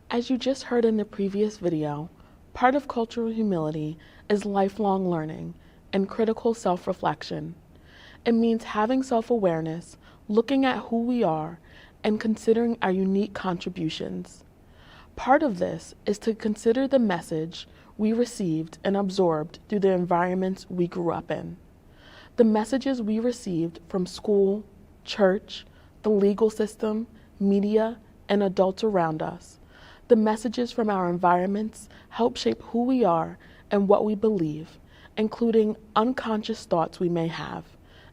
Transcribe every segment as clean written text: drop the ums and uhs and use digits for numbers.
As you just heard in the previous video, part of cultural humility is lifelong learning and critical self-reflection. It means having self-awareness, looking at who we are, and considering our unique contributions. Part of this is to consider the message we received and absorbed through the environments we grew up in. The messages we received from school, church, the legal system, media, and adults around us. The messages from our environments help shape who we are and what we believe, including unconscious thoughts we may have,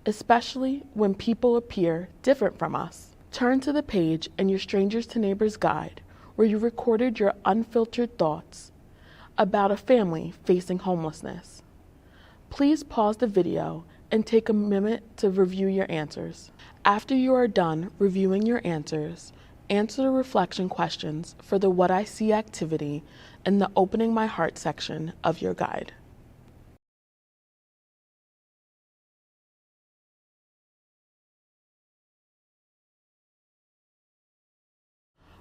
especially when people appear different from us. Turn to the page in your Strangers to Neighbors guide where you recorded your unfiltered thoughts about a family facing homelessness. Please pause the video and take a minute to review your answers. After you are done reviewing your answer the reflection questions for the What I See activity in the Opening My Heart section of your guide.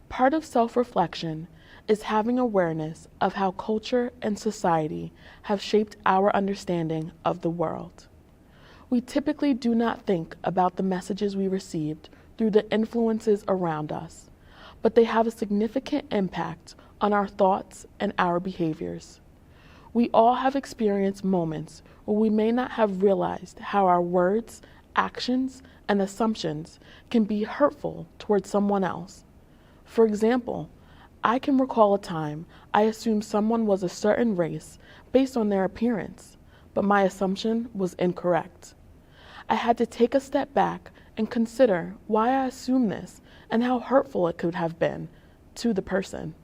Part of self-reflection is having awareness of how culture and society have shaped our understanding of the world. We typically do not think about the messages we received through the influences around us, but they have a significant impact on our thoughts and our behaviors. We all have experienced moments where we may not have realized how our words, actions, and assumptions can be hurtful towards someone else. For example, I can recall a time I assumed someone was a certain race based on their appearance, but my assumption was incorrect. I had to take a step back and consider why I assumed this and how hurtful it could have been to the person.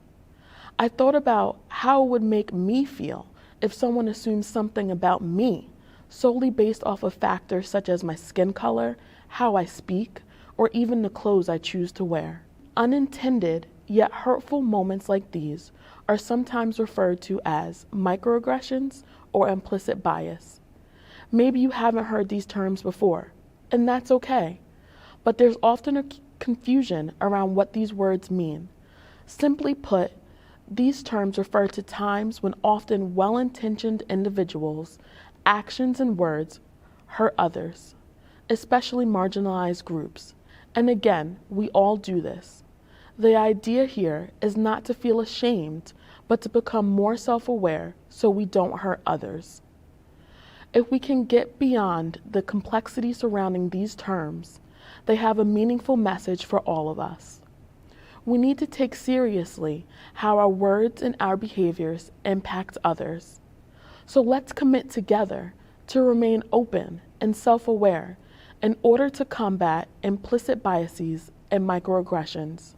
I thought about how it would make me feel if someone assumed something about me solely based off of factors such as my skin color, how I speak, or even the clothes I choose to wear. Unintended yet hurtful moments like these are sometimes referred to as microaggressions or implicit bias. Maybe you haven't heard these terms before, and that's okay, but there's often a confusion around what these words mean. Simply put, these terms refer to times when often well-intentioned individuals' actions and words hurt others, especially marginalized groups. And again, we all do this. The idea here is not to feel ashamed, but to become more self-aware so we don't hurt others. If we can get beyond the complexity surrounding these terms, they have a meaningful message for all of us. We need to take seriously how our words and our behaviors impact others. So let's commit together to remain open and self-aware in order to combat implicit biases and microaggressions.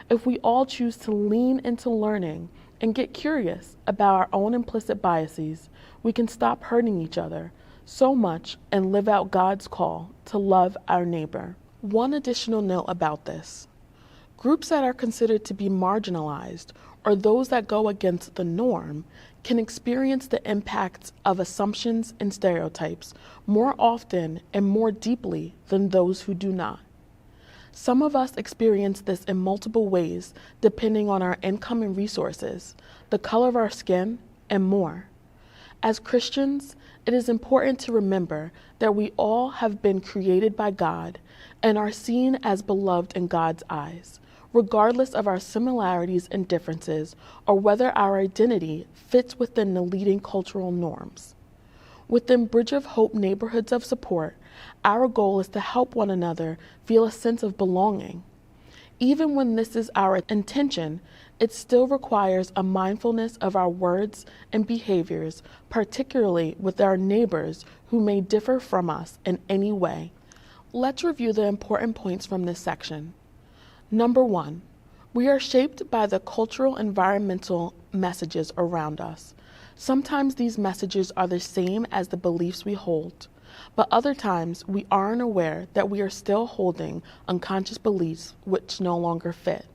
If we all choose to lean into learning and get curious about our own implicit biases, we can stop hurting each other so much and live out God's call to love our neighbor. One additional note about this. Groups that are considered to be marginalized or those that go against the norm can experience the impacts of assumptions and stereotypes more often and more deeply than those who do not. Some of us experience this in multiple ways depending on our income and resources, the color of our skin, and more. As Christians, it is important to remember that we all have been created by God and are seen as beloved in God's eyes, regardless of our similarities and differences or whether our identity fits within the leading cultural norms. Within Bridge of Hope neighborhoods of support, our goal is to help one another feel a sense of belonging. Even when this is our intention, it still requires a mindfulness of our words and behaviors, particularly with our neighbors who may differ from us in any way. Let's review the important points from this section. Number 1, we are shaped by the cultural environmental messages around us. Sometimes these messages are the same as the beliefs we hold, but other times we aren't aware that we are still holding unconscious beliefs which no longer fit.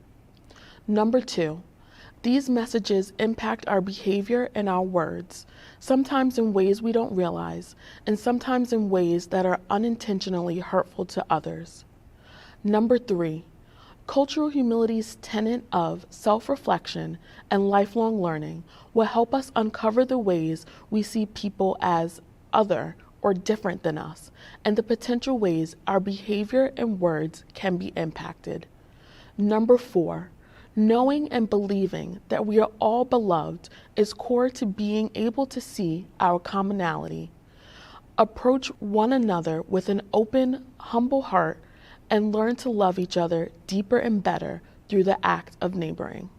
Number 2, these messages impact our behavior and our words, sometimes in ways we don't realize, and sometimes in ways that are unintentionally hurtful to others. Number 3, Cultural humility's tenet of self-reflection and lifelong learning will help us uncover the ways we see people as other or different than us, and the potential ways our behavior and words can be impacted. Number 4, knowing and believing that we are all beloved is core to being able to see our commonality. Approach one another with an open, humble heart and learn to love each other deeper and better through the act of neighboring.